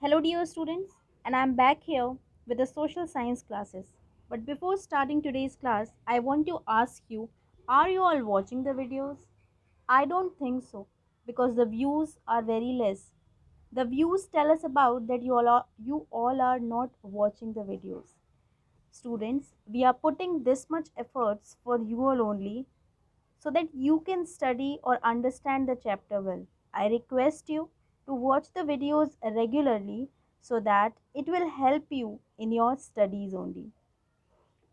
Hello, dear students, and I'm back here with the social science classes. But before starting today's class, I want to ask you, are you all watching the videos? I don't think so because the views are very less. The views tell us about that you all are not watching the videos. Students, we are putting this much efforts for you all only so that you can study or understand the chapter well. I request you to watch the videos regularly so that it will help you in your studies only.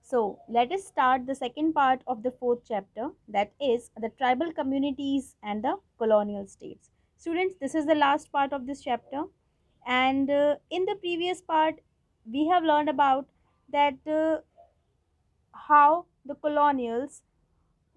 So, let us start the second part of the fourth chapter, that is the tribal communities and the colonial states. Students, this is the last part of this chapter, and in the previous part, we have learned about that how the colonials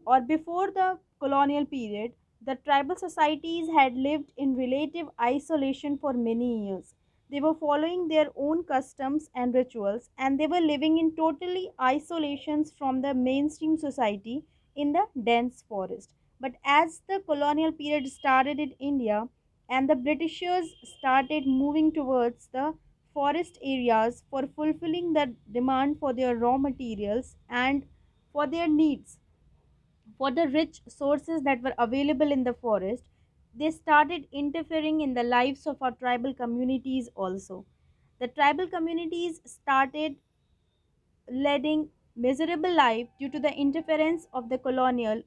or before the colonial period, the tribal societies had lived in relative isolation for many years. They were following their own customs and rituals, and they were living in totally isolations from the mainstream society in the dense forest. But as the colonial period started in India and the Britishers started moving towards the forest areas for fulfilling the demand for their raw materials and for their needs, for the rich sources that were available in the forest, they started interfering in the lives of our tribal communities also. The tribal communities started leading miserable life due to the interference of the colonial,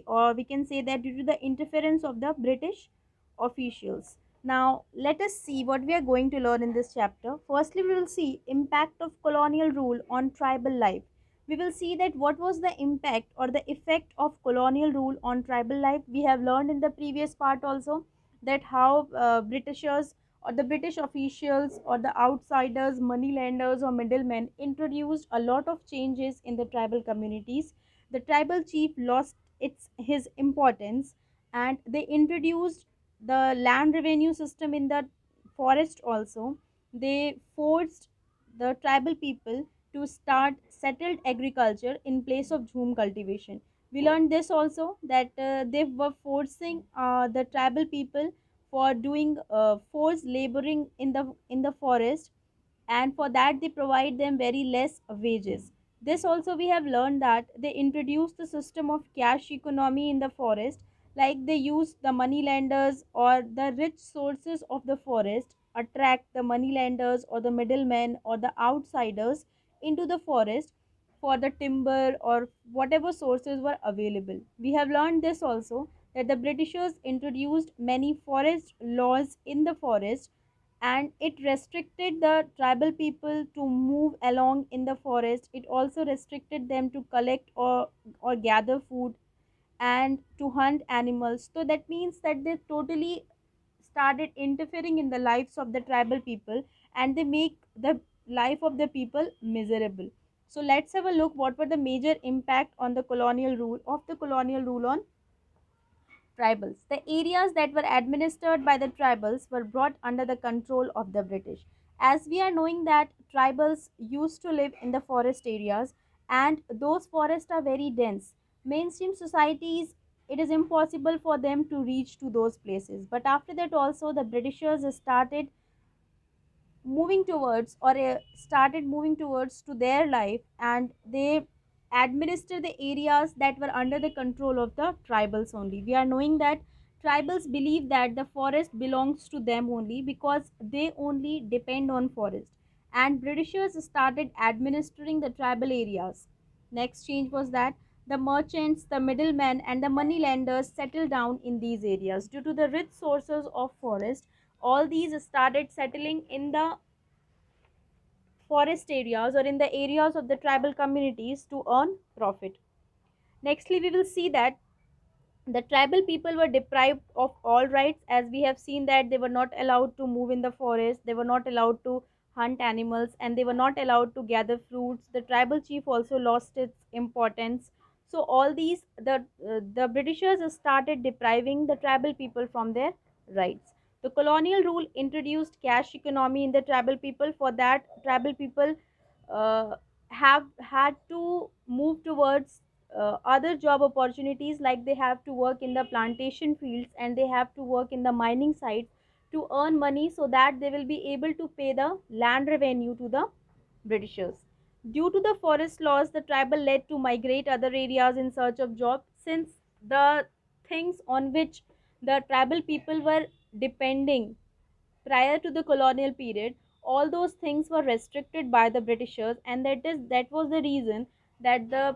or we can say that due to the interference of the British officials. Now let us see what we are going to learn in this chapter. Firstly, we will see impact of colonial rule on tribal life. We will see that what was the impact or the effect of colonial rule on tribal life. We have learned in the previous part also that how Britishers or the British officials or the outsiders, moneylenders or middlemen introduced a lot of changes in the tribal communities. The tribal chief lost his importance, and they introduced the land revenue system in the forest also. They forced the tribal people to start settled agriculture in place of jhum cultivation. We learned this also that they were forcing the tribal people for doing forced laboring in the forest, and for that they provide them very less wages. This also we have learned that they introduced the system of cash economy in the forest, like they use the money lenders or the rich sources of the forest attract the money lenders or the middlemen or the outsiders into the forest for the timber or whatever sources were available. We have learned this also that the Britishers introduced many forest laws in the forest, and it restricted the tribal people to move along in the forest. It also restricted them to collect or gather food and to hunt animals. So that means that they totally started interfering in the lives of the tribal people, and they make the life of the people miserable. So let's have a look what were the major impact on the colonial rule on tribals. The areas that were administered by the tribals were brought under the control of the British. As we are knowing that tribals used to live in the forest areas, and those forests are very dense. Mainstream societies, it is impossible for them to reach to those places. But after that also the Britishers started moving towards to their life, and they administer the areas that were under the control of the tribals only. We are knowing that tribals believe that the forest belongs to them only because they only depend on forest, and Britishers started administering the tribal areas. Next change was that the merchants, the middlemen and the money lenders settled down in these areas due to the rich sources of forest. All these started settling in the forest areas or in the areas of the tribal communities to earn profit. Nextly, we will see that the tribal people were deprived of all rights, as we have seen that they were not allowed to move in the forest, they were not allowed to hunt animals, and they were not allowed to gather fruits. The tribal chief also lost its importance. So all these the Britishers started depriving the tribal people from their rights. The colonial rule introduced cash economy in the tribal people. For that, tribal people uh, have had to move towards other job opportunities, like they have to work in the plantation fields and they have to work in the mining sites to earn money so that they will be able to pay the land revenue to the Britishers. Due to the forest laws, the tribal led to migrate other areas in search of jobs, since the things on which the tribal people were depending prior to the colonial period, all those things were restricted by the Britishers, and that was the reason that the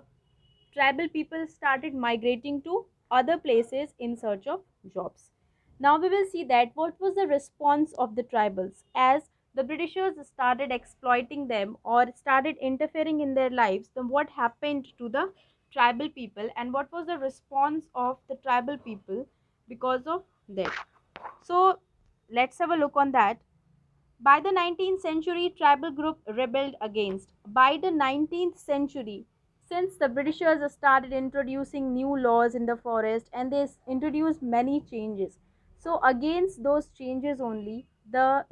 tribal people started migrating to other places in search of jobs. Now we will see that what was the response of the tribals as the Britishers started exploiting them or started interfering in their lives. Then what happened to the tribal people, and what was the response of the tribal people because of that? So let's have a look on that. By the 19th century, tribal group rebelled against. By the 19th century, since the Britishers started introducing new laws in the forest and they introduced many changes. So against those changes only, the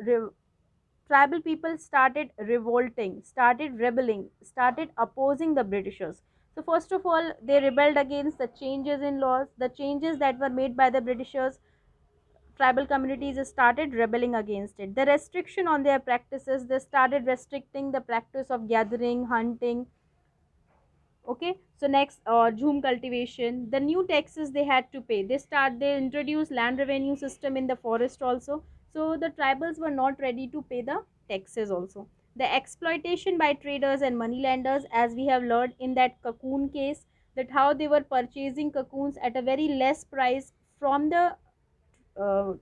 tribal people started revolting, started rebelling, started opposing the Britishers. So first of all, they rebelled against the changes in laws, the changes that were made by the Britishers. Tribal communities started rebelling against it. The restriction on their practices, they started restricting the practice of gathering, hunting. Okay, so next, jhum cultivation, the new taxes they had to pay. They introduced land revenue system in the forest also. So the tribals were not ready to pay the taxes also. The exploitation by traders and moneylenders, as we have learned in that cocoon case, that how they were purchasing cocoons at a very less price from the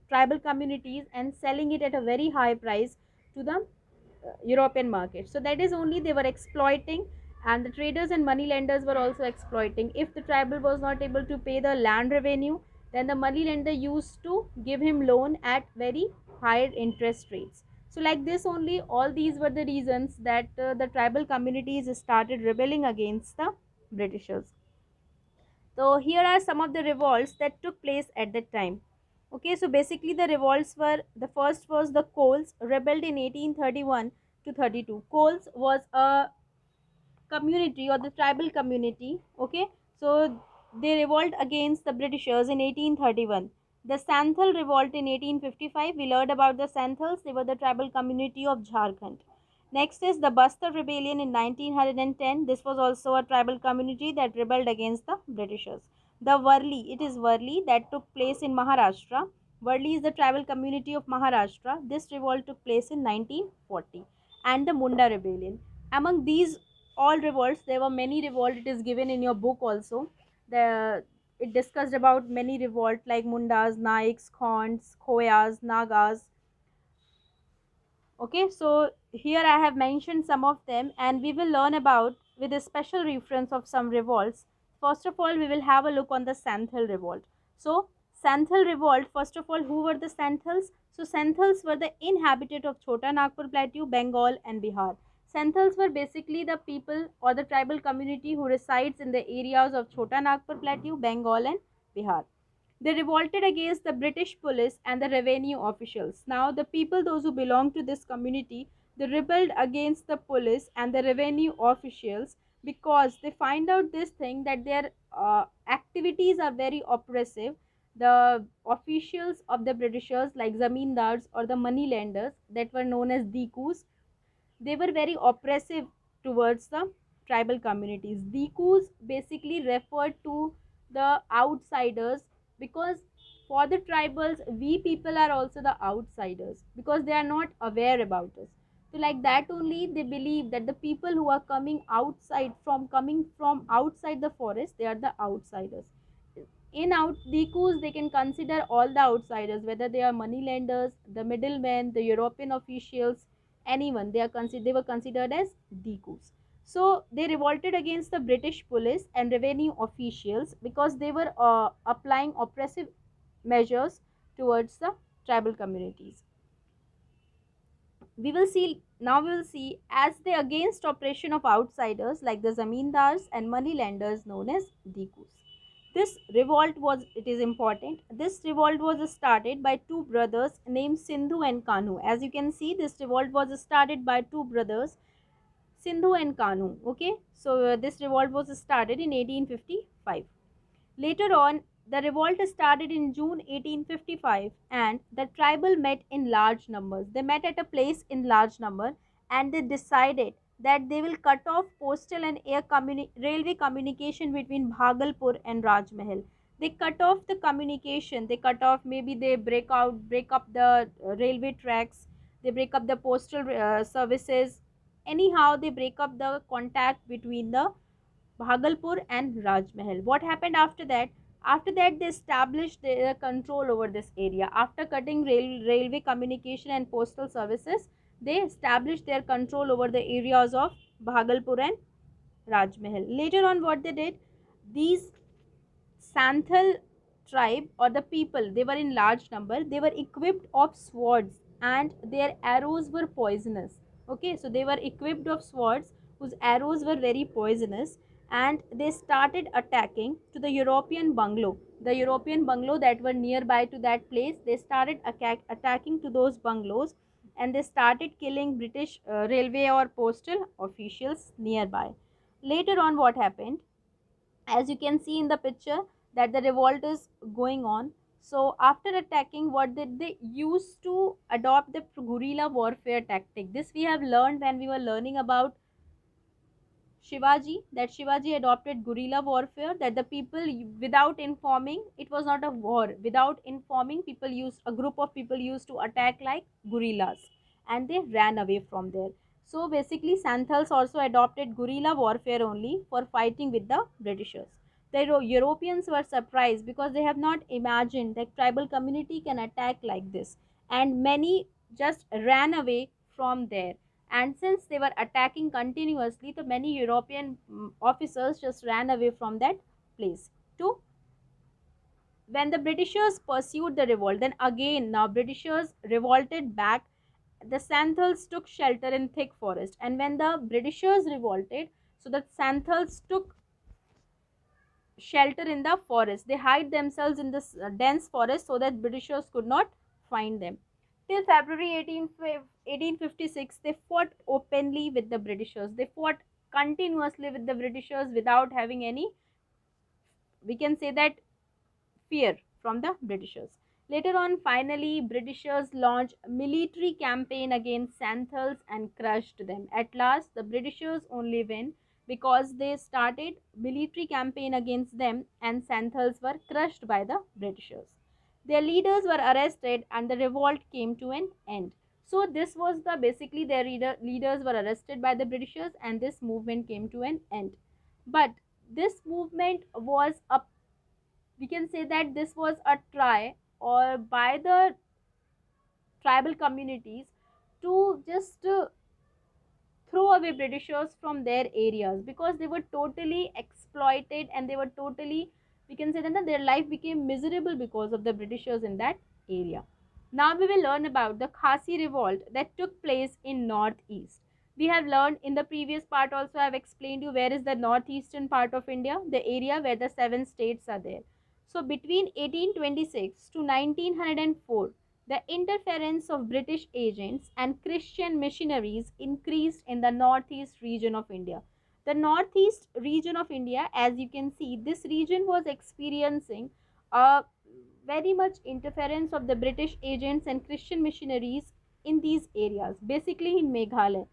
tribal communities and selling it at a very high price to the European market. So that is only they were exploiting, and the traders and money lenders were also exploiting. If the tribal was not able to pay the land revenue, then the money lender used to give him loan at very higher interest rates. So like this only, all these were the reasons that the tribal communities started rebelling against the Britishers. So here are some of the revolts that took place at that time. Okay, so basically the revolts were, the first was the Coles rebelled in 1831 to 32. Coles was a community or the tribal community. Okay, so they revolt against the Britishers in 1831. The Santhal revolt in 1855, we learned about the Santhals. They were the tribal community of Jharkhand. Next is the Bastar rebellion in 1910. This was also a tribal community that rebelled against the Britishers. The Warli, it is Warli that took place in Maharashtra. Warli is the tribal community of Maharashtra. This revolt took place in 1940. And the Munda rebellion. Among these all revolts, there were many revolts. It is given in your book also. The it discussed about many revolt like Mundas, Naiks, Khonds, Khoyas, Nagas. Okay, so here I have mentioned some of them, and we will learn about with a special reference of some revolts. First of all, we will have a look on the Santhal revolt. So Santhal revolt, first of all, who were the Santhals? So Santhals were the inhabitant of Chota Nagpur Plateau, Bengal and Bihar. Santhals were basically the people or the tribal community who resides in the areas of Chota Nagpur Plateau, Bengal and Bihar. They revolted against the British police and the revenue officials. Now, the people, those who belong to this community, they rebelled against the police and the revenue officials because they find out this thing that their activities are very oppressive. The officials of the Britishers, like zamindars or the money lenders that were known as dikus, they were very oppressive towards the tribal communities. Dikus basically referred to the outsiders, because for the tribals, we people are also the outsiders because they are not aware about us. So like that only they believe that the people who are coming from outside the forest, they are the outsiders. In out Dikus, they can consider all the outsiders, whether they are money lenders, the middlemen, the European officials, anyone. They were considered as Dikus. So they revolted against the British police and revenue officials because they were applying oppressive measures towards the tribal communities. We will see as they against oppression of outsiders like the zamindars and money lenders known as Dikus. This revolt was, it is important, this revolt was started by two brothers named Sindhu and Kanu. As you can see, this revolt was started by two brothers, Sindhu and Kanu. Okay, so this revolt was started in 1855. Later on, The revolt started in June 1855 and the tribal met in large numbers. They met at a place in large number and they decided that they will cut off postal and railway communication between Bhagalpur and Rajmahal. They cut off the communication, they cut off, maybe they break up the railway tracks, they break up the postal services. Anyhow, they break up the contact between the Bhagalpur and Rajmahal. What happened after that? After that, they established their control over this area. After cutting railway communication and postal services, they established their control over the areas of Bhagalpur and Rajmahal. Later on, what they did, these Santhal tribe or the people, they were in large number, they were equipped of swords and their arrows were poisonous. Okay, so they were equipped of swords whose arrows were very poisonous, and they started attacking to the European bungalow. The European bungalow that were nearby to that place, they started attacking to those bungalows, and they started killing British railway or postal officials nearby. Later on, what happened, as you can see in the picture, that the revolt is going on. So after attacking, what did they use to adopt the guerrilla warfare tactic? This we have learned when we were learning about Shivaji, that Shivaji adopted guerrilla warfare, that the people without informing, it was not a war, without informing, people used, a group of people used to attack like guerrillas, and they ran away from there. So basically Santhals also adopted guerrilla warfare only for fighting with the Britishers. The Europeans were surprised because they have not imagined that tribal community can attack like this, and many just ran away from there. And since they were attacking continuously, the many European officers just ran away from that place. To when the Britishers pursued the revolt, then again now Britishers revolted back. The Santhals took shelter in thick forest, and when the Britishers revolted, so the Santhals took shelter in the forest. They hide themselves in this dense forest so that Britishers could not find them. Till February 1856, they fought openly with the Britishers. They fought continuously with the Britishers without having any, we can say that, fear from the Britishers. Later on, finally, Britishers launched a military campaign against Santhals and crushed them. At last, the Britishers only win because they started military campaign against them, and Santhals were crushed by the Britishers. Their leaders were arrested and the revolt came to an end. So this was the basically their leaders were arrested by the Britishers and this movement came to an end. But this movement was a, we can say that this was a try or by the tribal communities to just throw away Britishers from their areas because they were totally exploited and they were totally, we can say that their life became miserable because of the Britishers in that area. Now we will learn about the Khasi revolt that took place in northeast. We have learned in the previous part also, I have explained you where is the northeastern part of India, the area where the 7 states are there. So between 1826 to 1904, the interference of British agents and Christian missionaries increased in the northeast region of India. The northeast region of India, as you can see, this region was experiencing a very much interference of the British agents and Christian missionaries in these areas, basically in Meghalaya.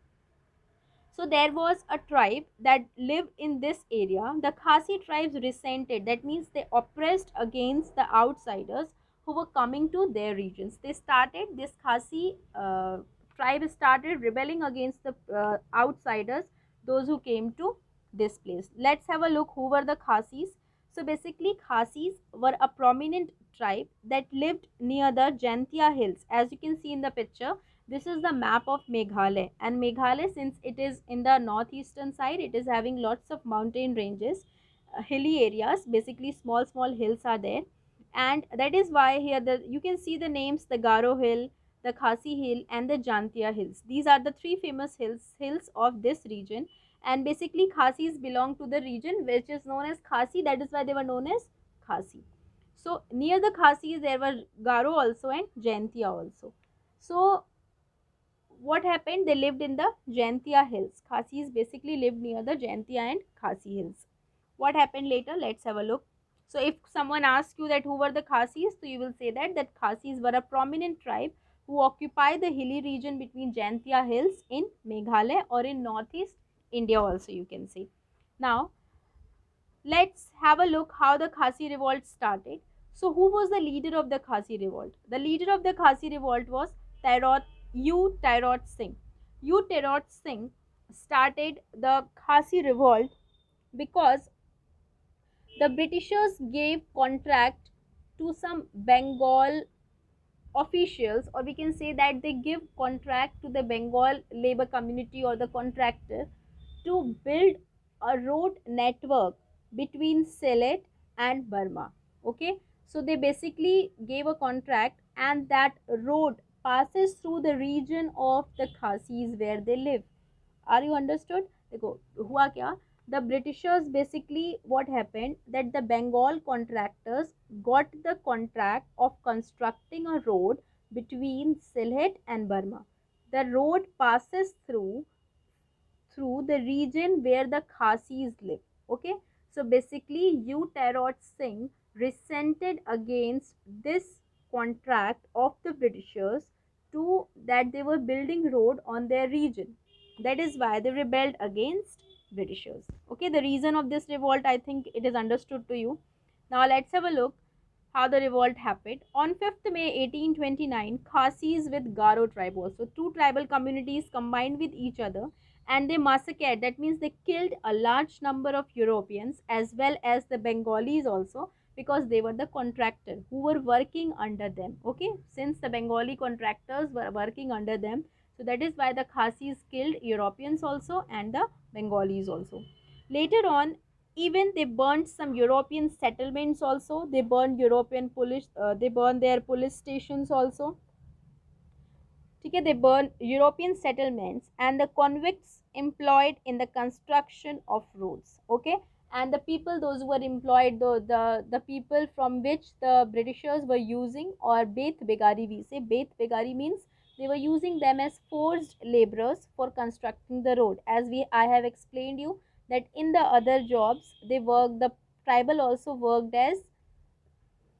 So there was a tribe that lived in this area. The Khasi tribes resented, that means they oppressed against the outsiders who were coming to their regions. They started, this Khasi tribe started rebelling against the outsiders, those who came to this place. Let's have a look who were the Khasis. So basically Khasis were a prominent tribe that lived near the Jantia hills. As you can see in the picture, this is the map of Meghalaya, and Meghalaya, since it is in the northeastern side, it is having lots of mountain ranges, hilly areas, basically small hills are there, and that is why here the you can see the names, the Garo hill, the Khasi hill and the Jantia hills. These are the three famous hills of this region, and basically Khasis belong to the region which is known as Khasi, that is why they were known as Khasi. So near the Khasis there were Garo also and Jantia also. So what happened, they lived in the Jantia hills. Khasis basically lived near the Jantia and Khasi hills. What happened later, let's have a look. So if someone asks you that who were the Khasis, so you will say that Khasis were a prominent tribe who occupy the hilly region between Jaintia Hills in Meghalaya or in northeast India also, you can say. Now let's have a look how the Khasi revolt started. So who was the leader of the Khasi revolt? The leader of the Khasi revolt was Tairot U Tairot Singh. U Tairot Singh started the Khasi revolt because the Britishers gave contract to some Bengal officials, or we can say that they give contract to the Bengal labor community or the contractor to build a road network between Sylhet and Burma. Okay, so they basically gave a contract, and that road passes through the region of the Khasis where they live. Are you understood? देखो हुआ क्या, the Britishers basically what happened that the Bengal contractors got the contract of constructing a road between Sylhet and Burma. The road passes through the region where the Khasis live. Okay, so basically, U Tarot Singh resented against this contract of the Britishers to that they were building road on their region. That is why they rebelled against Britishers. Okay, the reason of this revolt, I think it is understood to you. Now let's have a look how the revolt happened. On 5th May 1829, Khasis with Garo tribe also, two tribal communities combined with each other, and they massacred, that means they killed a large number of Europeans as well as the Bengalis also, because they were the contractor who were working under them. Okay, since the Bengali contractors were working under them, so that is why the Khasis killed Europeans also and the Bengalis also. Later on, even they burned some European settlements also. They burned European police, they burned their police stations also. Okay, they burned European settlements and the convicts employed in the construction of roads. Okay, and the people, those who were employed, the people from which the Britishers were using, or Beth Begari, we say Beth Begari means they were using them as forced laborers for constructing the road. As we I have explained you that in the other jobs they worked, the tribal also worked as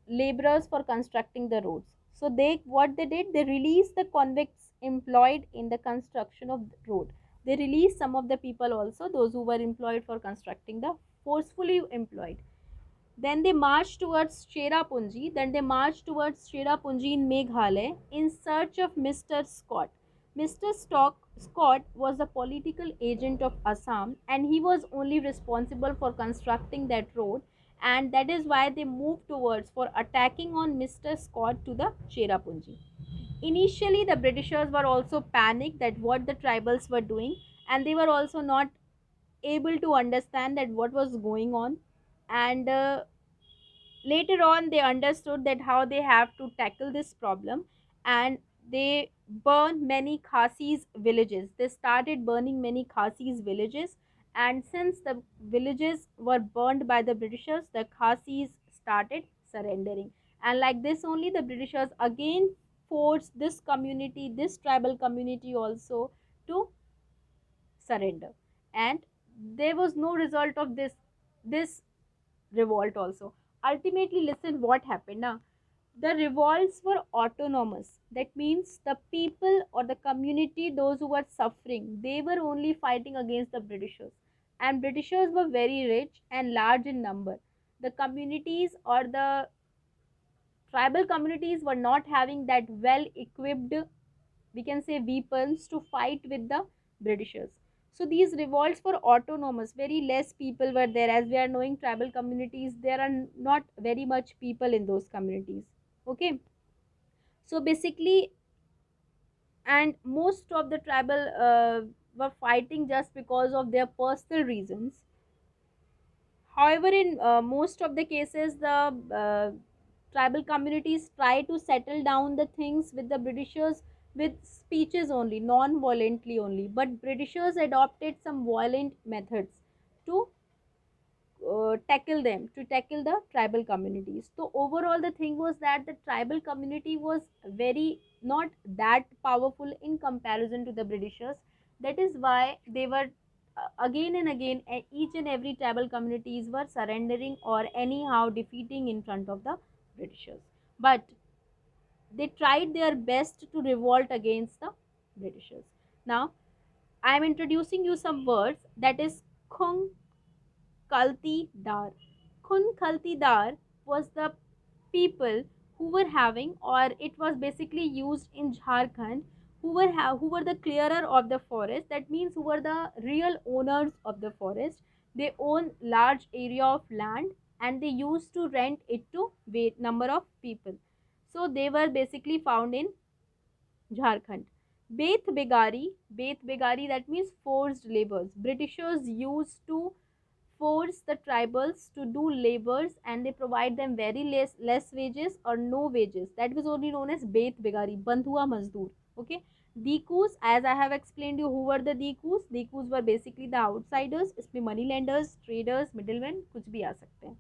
laborers for constructing the roads. So they what they did, they released the convicts employed in the construction of the road. They released some of the people also, those who were employed for constructing the forcefully employed. Then they marched towards Cherrapunji. Then they marched towards Cherrapunji in Meghalaya in search of Mr. Scott. Mr. Scott was the political agent of Assam, and he was only responsible for constructing that road, and that is why they moved towards for attacking on Mr. Scott to the Cherrapunji. Initially, the Britishers were also panicked that what the tribals were doing, and they were also not able to understand that what was going on. And later on they understood that how they have to tackle this problem, and they burned many Khasis villages. They started burning many Khasis villages, and since the villages were burned by the Britishers, the Khasis started surrendering. And like this only, the Britishers again forced this community, this tribal community also, to surrender. And there was no result of this revolt also. Ultimately, listen what happened now. The revolts were autonomous. That means the people or the community, those who were suffering, they were only fighting against the Britishers. And Britishers were very rich and large in number. The communities or the tribal communities were not having that well equipped, we can say, weapons to fight with the Britishers. So these revolts were autonomous, very less people were there. As we are knowing, tribal communities, there are not very much people in those communities. Okay, so basically, and most of the tribal were fighting just because of their personal reasons. However, in most of the cases, the tribal communities try to settle down the things with the Britishers with speeches only, non-violently only. But Britishers adopted some violent methods to tackle them, to tackle the tribal communities. So overall, the thing was that the tribal community was very not that powerful in comparison to the Britishers. That is why they were again and again, each and every tribal communities were surrendering or anyhow defeating in front of the Britishers. But they tried their best to revolt against the Britishers. Now, I am introducing you some words, that is Khung Kalti Dar. Khun Khalti Dar was the people who were having, or it was basically used in Jharkhand, who were the clearer of the forest. That means who were the real owners of the forest. They own large area of land and they used to rent it to number of people. So they were basically found in Jharkhand. Beth Begari, that means forced labors. Britishers used to force the tribals to do labors and they provide them very less wages or no wages. That was only known as Beth Begari, Bandhua Mazdoor. Okay. Dikus, as I have explained you, who were the Dikus? Dikus were basically the outsiders. इसमें money lenders, traders, middlemen कुछ भी आ सकते हैं.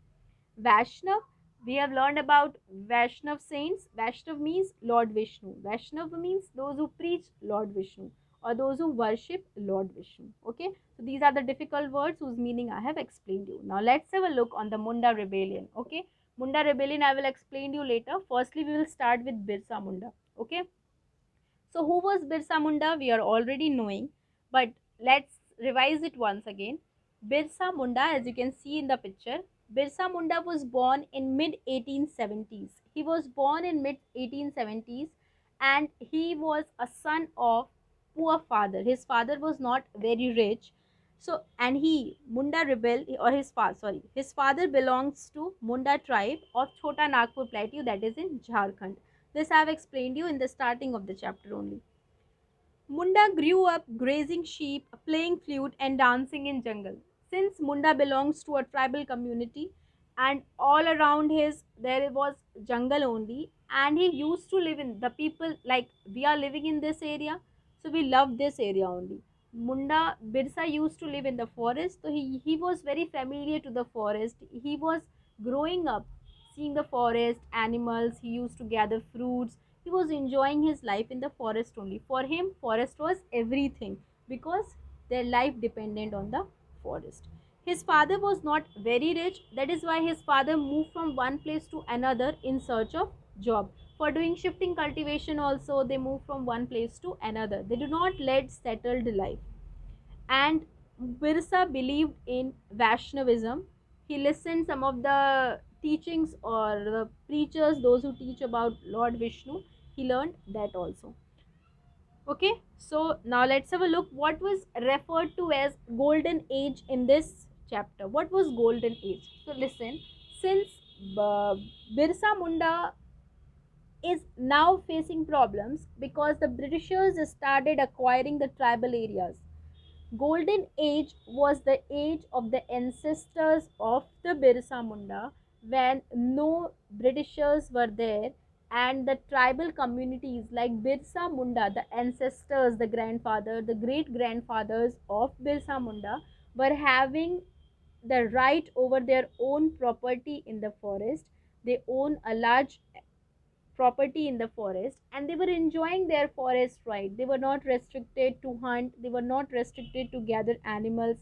Vaishnav, we have learned about Vaishnav saints. Vaishnav means Lord Vishnu. Vaishnav means those who preach Lord Vishnu or those who worship Lord Vishnu. Okay, so these are the difficult words whose meaning I have explained you. Now let's have a look on the Munda rebellion. Okay, Munda rebellion I will explain you later. Firstly, we will start with Birsa Munda. Okay, so who was Birsa Munda? We are already knowing, but let's revise it once again. Birsa Munda, as you can see in the picture, Birsa Munda was born in mid 1870s. He was born in mid 1870s and he was a son of poor father. His father was not very rich. So and he Munda rebel or his father belongs to Munda tribe of Chota Nagpur Plateau, that is in Jharkhand. This I have explained you in the starting of the chapter only. Munda grew up grazing sheep, playing flute and dancing in jungle. Since Munda belongs to a tribal community and all around his there was jungle only, and he used to live in the people like we are living in this area, so we love this area only. Munda Birsa used to live in the forest, so he was very familiar to the forest. He was growing up seeing the forest, animals, he used to gather fruits. He was enjoying his life in the forest only. For him, forest was everything because their life depended on the forest. His father was not very rich, that is why his father moved from one place to another in search of job. For doing shifting cultivation also, they moved from one place to another. They do not lead settled life. And Birsa believed in Vaishnavism. He listened some of the teachings or the preachers, those who teach about Lord Vishnu. He learned that also. Okay, so now let's have a look what was referred to as golden age in this chapter. What was golden age? So listen, since Birsa Munda is now facing problems because the Britishers started acquiring the tribal areas. Golden Age was the age of the ancestors of the Birsa Munda when no Britishers were there and the tribal communities like Birsa Munda, the ancestors, the grandfather, the great grandfathers of Birsa Munda were having the right over their own property in the forest. They own a large property in the forest and they were enjoying their forest right. They were not restricted to hunt, they were not restricted to gather animals,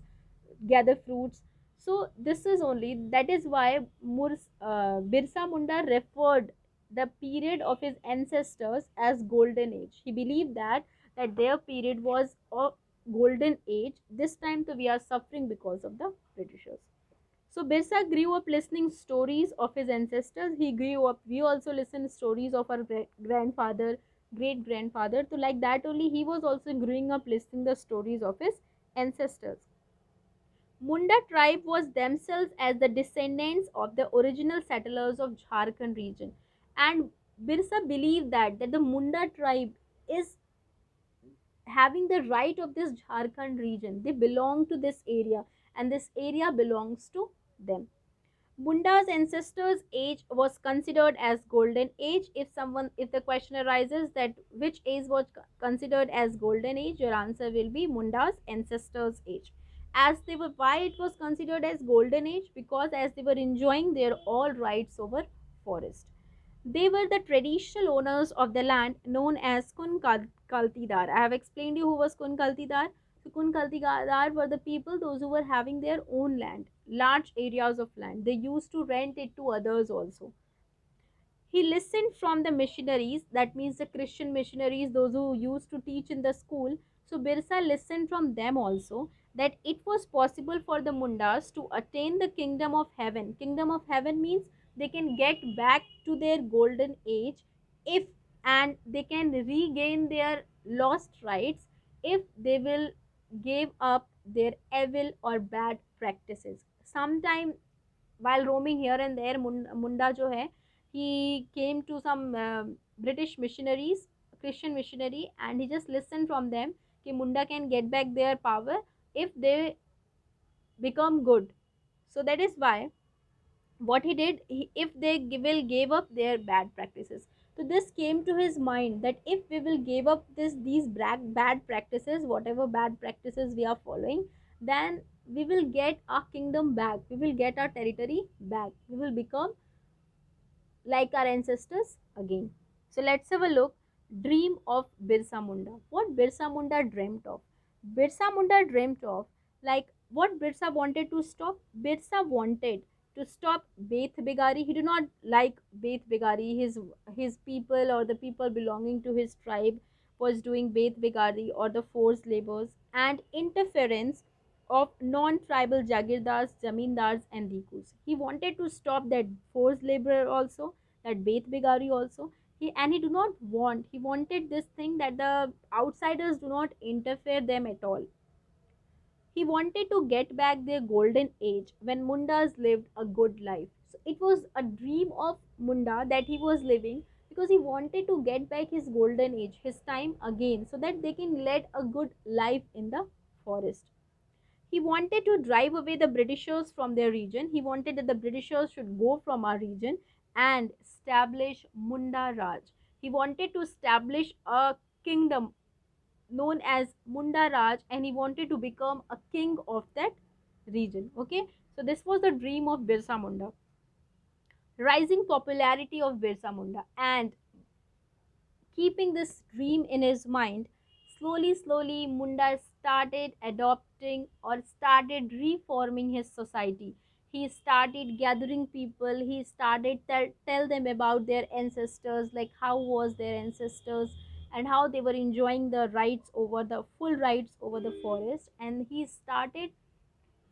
gather fruits. So this is only that is why Birsa Munda referred the period of his ancestors as golden age. He believed that their period was a golden age. This time so we are suffering because of the Britishers. So Birsa grew up listening stories of his ancestors. He grew up. We also listen stories of our grandfather, great grandfather. So like that only, he was also growing up listening the stories of his ancestors. Munda tribe was themselves as the descendants of the original settlers of Jharkhand region, and Birsa believed that the Munda tribe is having the right of this Jharkhand region. They belong to this area, and this area belongs to them. Munda's ancestors' age was considered as golden age. If the question arises that which age was considered as golden age, your answer will be Munda's ancestors' age. As they were, why it was considered as golden age? Because as they were enjoying their all rights over forest. They were the traditional owners of the land known as Kun Kaltidar. I have explained you who was Kun Kaltidar. The Kun Kaltigadar were the people those who were having their own land, large areas of land. They used to rent it to others also. He listened from the missionaries, that means the Christian missionaries, those who used to teach in the school. So Birsa listened from them also that it was possible for the Mundas to attain the kingdom of heaven. Kingdom of heaven means they can get back to their golden age if, and they can regain their lost rights if they will give up their evil or bad practices. Sometime while roaming here and there, Munda जो है, he came to some British missionaries, Christian missionary, and he just listened from them कि Munda can get back their power if they become good. So that is why what he did, if they will give up their bad practices. So this came to his mind that if we will give up these bad practices, whatever bad practices we are following, then we will get our kingdom back, we will get our territory back, we will become like our ancestors again. So let's have a look. Dream of Birsa Munda. What Birsa Munda dreamt of? Birsa Munda dreamt of, like, what Birsa wanted to stop. Birsa wanted to stop Beth Bigari. He did not like Beth Bigari. His people or the people belonging to his tribe was doing Beth Bigari or the forced labors and interference of non-tribal jagirdars, zamindars and dikus. He wanted to stop that forced labor also, that Beth Bigari also. He do not want, he wanted this thing that the outsiders do not interfere them at all. He wanted to get back their golden age when Mundas lived a good life. So it was a dream of Munda that he was living because he wanted to get back his golden age, his time again, so that they can lead a good life in the forest. He wanted to drive away the Britishers from their region. He wanted that the Britishers should go from our region and establish Munda Raj. He wanted to establish a kingdom known as Munda Raj, and he wanted to become a king of that region. Okay, so this was the dream of Birsa Munda. Rising popularity of Birsa Munda, and keeping this dream in his mind, slowly Munda started adopting or started reforming his society. He started gathering people, he started tell them about their ancestors, like how was their ancestors and how they were enjoying the rights over the full rights over the forest. And he started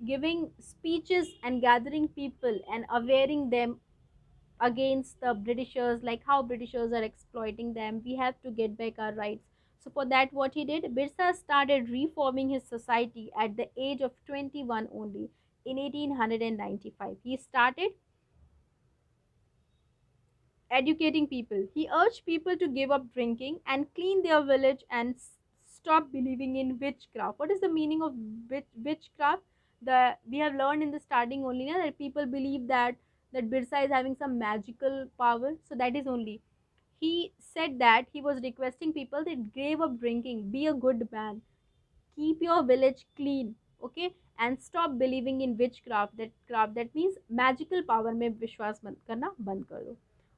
giving speeches and gathering people and awareing them against the Britishers, like how Britishers are exploiting them. We have to get back our rights. So for that, what he did, Birsa started reforming his society at the age of 21 only in 1895. He started educating people. He urged people to give up drinking and clean their village and stop believing in witchcraft. What is the meaning of witchcraft? The we have learned in the starting only na, that people believe that Birsa is having some magical power. So that is only. He said that he was requesting people that give up drinking, be a good man, keep your village clean, okay, and stop believing in witchcraft. That means magical power mein vishwas karna band kar do.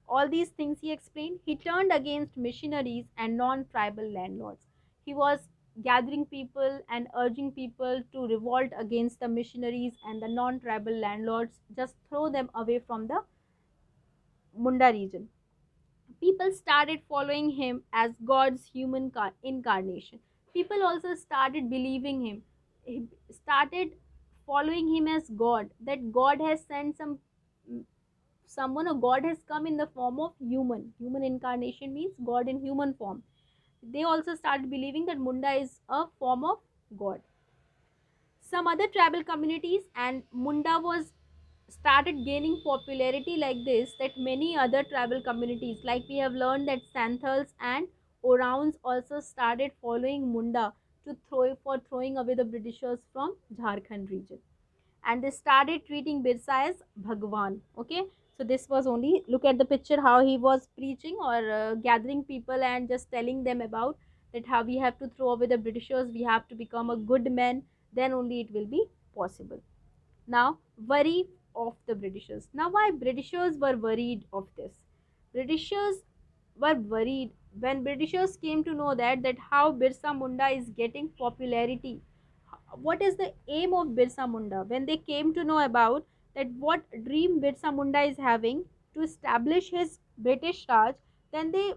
All these things he explained. He turned against missionaries and non-tribal landlords. He was gathering people and urging people to revolt against the missionaries and the non-tribal landlords, just throw them away from the Munda region. People started following him as God's human incarnation. People also started believing him. He started following him as God. That God has sent someone, or God has come in the form of human. Human incarnation means God in human form. They also started believing that Munda is a form of God. Some other tribal communities and Munda was started gaining popularity like this, that many other tribal communities, like we have learned that Santhals and Orans also started following Munda to throwing away the Britishers from Jharkhand region, and they started treating Birsa as Bhagwan. Okay, so this was only, look at the picture how he was preaching or gathering people and just telling them about that how we have to throw away the Britishers, we have to become a good man, then only it will be possible. Now, worry of the Britishers. Now, why Britishers were worried of this? Britishers were worried when Britishers came to know that how Birsa Munda is getting popularity. what is the aim of Birsa Munda? When they came to know about that what dream Birsa Munda is having to establish his British Raj, then they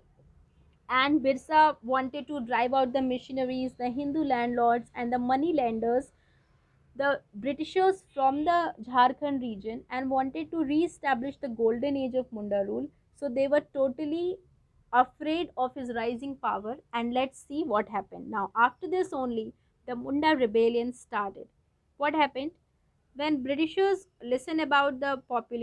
and Birsa wanted to drive out the missionaries, the Hindu landlords, and the money lenders, the Britishers from the Jharkhand region, and wanted to re-establish the golden age of Munda rule. So they were totally afraid of his rising power. And let's see what happened. Now, after this only, the Munda rebellion started. What happened? When Britishers listen about the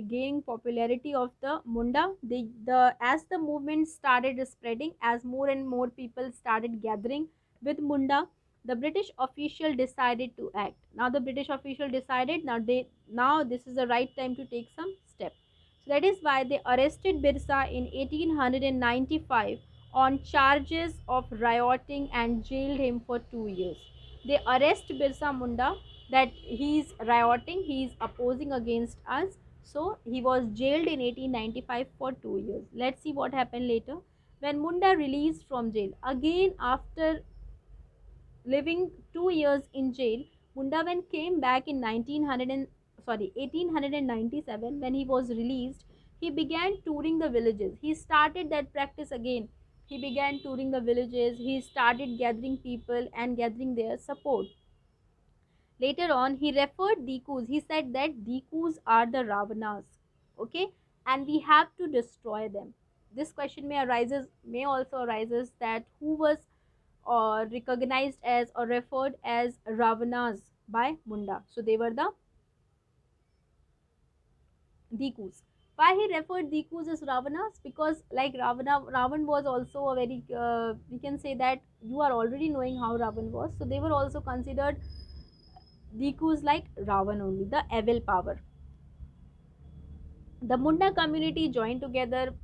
gaining popularity of the Munda, the as the movement started spreading, as more and more people started gathering with Munda, the British official decided to act. Now the British official decided now this is the right time to take some steps. So that is why they arrested Birsa in 1895 on charges of rioting and jailed him for 2 years. They arrest Birsa Munda that he's rioting, he's opposing against us. So he was jailed in 1895 for 2 years. Let's see what happened later. When Munda released from jail, again after living 2 years in jail, Munda when came back in 1897 when he was released, he began touring the villages. He started that practice again. He began touring the villages. He started gathering people and gathering their support. Later on, he referred Dikus. He said that Dikus are the Ravanas, okay, and we have to destroy them. This question may also arises that who was recognized as or referred as Ravanas by Munda. So they were the Dikus. Why he referred Dikus as Ravanas? Because like Ravan was also a very we can say that you are already knowing how Ravan was. So they were also considered Dikus like Ravan only, the evil power. The Munda community joined together,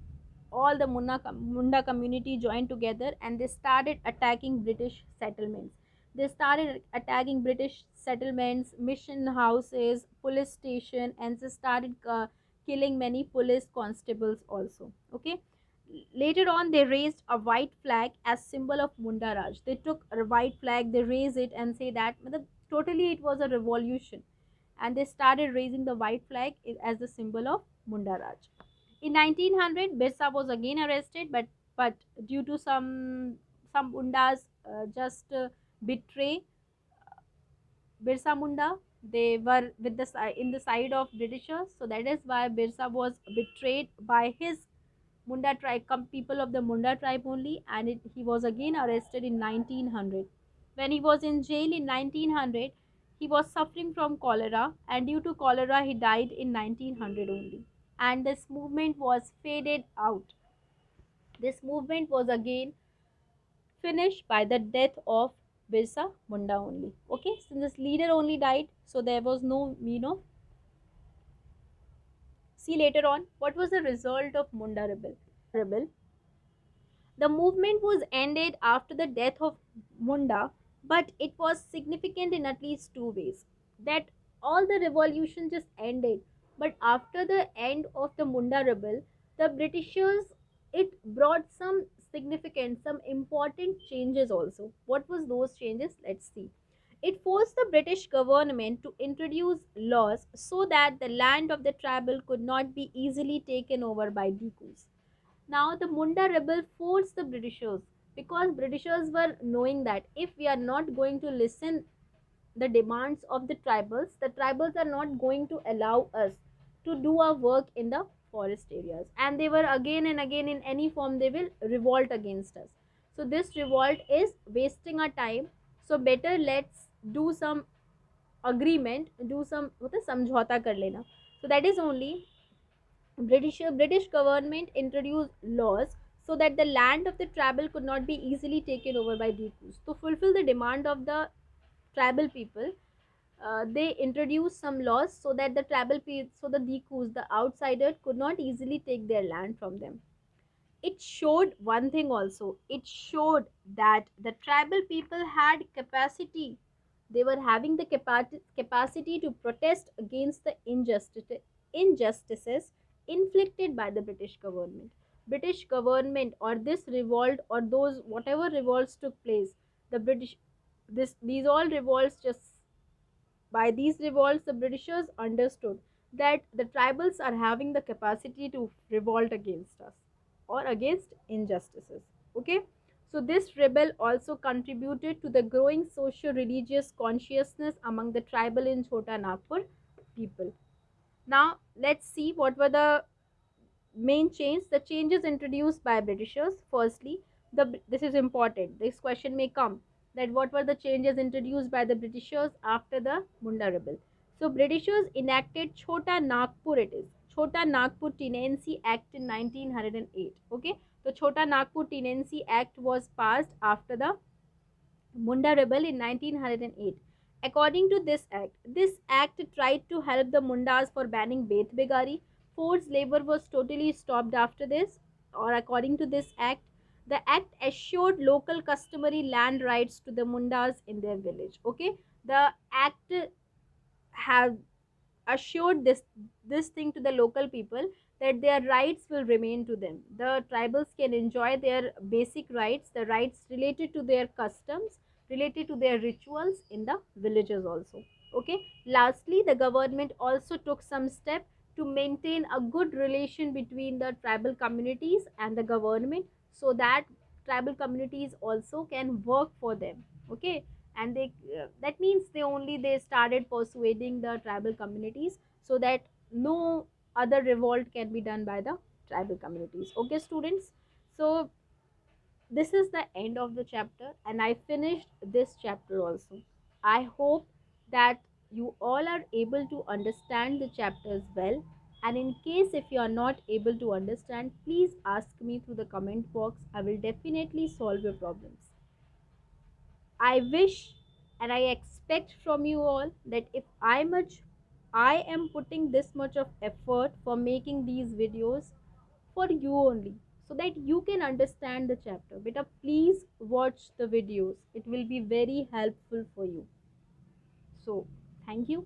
all the Munda community joined together and they started attacking British settlements. They started attacking British settlements, mission houses, police station, and they started killing many police constables also. Okay. Later on, they raised a white flag as symbol of Munda Raj. They took a white flag, they raised it and say that totally it was a revolution, and they started raising the white flag as the symbol of Munda Raj. In 1900, Birsa was again arrested, but due to some Mundas just betray Birsa Munda, they were with in the side of Britishers. So that is why Birsa was betrayed by his Munda tribe, people of the Munda tribe only, and he was again arrested in 1900. When he was in jail in 1900, he was suffering from cholera, and due to cholera, he died in 1900 only. And this movement was faded out. This movement was again finished by the death of Birsa Munda only. Okay, since this leader only died, so there was no, See later on, what was the result of Munda rebel? The movement was ended after the death of Munda, but it was significant in at least two ways. That all the revolution just ended, but after the end of the Munda rebel, the Britishers it brought some significant, some important changes also. What was those changes? Let's see. It forced the British government to introduce laws so that the land of the tribal could not be easily taken over by Dikus. Now the Munda rebel forced the Britishers, because Britishers were knowing that if we are not going to listen the demands of the tribals are not going to allow us to do our work in the forest areas, and they were again and again in any form they will revolt against us. So this revolt is wasting our time. So better let's do some agreement, do some समझौता कर लेना. So that is only British government introduced laws so that the land of the tribal could not be easily taken over by Dikus. To fulfill the demand of the tribal people, they introduced some laws so that the so the Dikus, the outsiders, could not easily take their land from them. It showed one thing also. It showed that the tribal people had capacity. They were having the capacity to protest against the injustices inflicted by the British government. British government or this revolt or those whatever revolts took place, the British, these all revolts just By these revolts, the Britishers understood that the tribals are having the capacity to revolt against us or against injustices. Okay, so this rebel also contributed to the growing socio religious consciousness among the tribal in Chota Nagpur people. Now, let's see what were the main change, the changes introduced by Britishers. Firstly, this is important, this question may come, that what were the changes introduced by the Britishers after the Munda rebel. So Britishers enacted Chota Nagpur, it is Chota Nagpur Tenancy Act in 1908. Okay, so Chota Nagpur Tenancy Act was passed after the Munda rebel in 1908. According to this act tried to help the Mundas for banning Beth Begari. Forced labor was totally stopped after this, or according to this act. The act assured local customary land rights to the Mundas in their village. Okay, the act have assured this thing to the local people, that their rights will remain to them. The tribals can enjoy their basic rights, the rights related to their customs, related to their rituals in the villages also. Okay, lastly, the government also took some step to maintain a good relation between the tribal communities and the government, so that tribal communities also can work for them. Okay, and that means they started persuading the tribal communities, so that no other revolt can be done by the tribal communities. Okay, students, so this is the end of the chapter, and I finished this chapter also. I hope that you all are able to understand the chapters well, and in case if you are not able to understand, please ask me through the comment box. I will definitely solve your problems. I wish and I expect from you all that if I am putting this much of effort for making these videos for you only, so that you can understand the chapter. Beta, please watch the videos. It will be very helpful for you. So, thank you.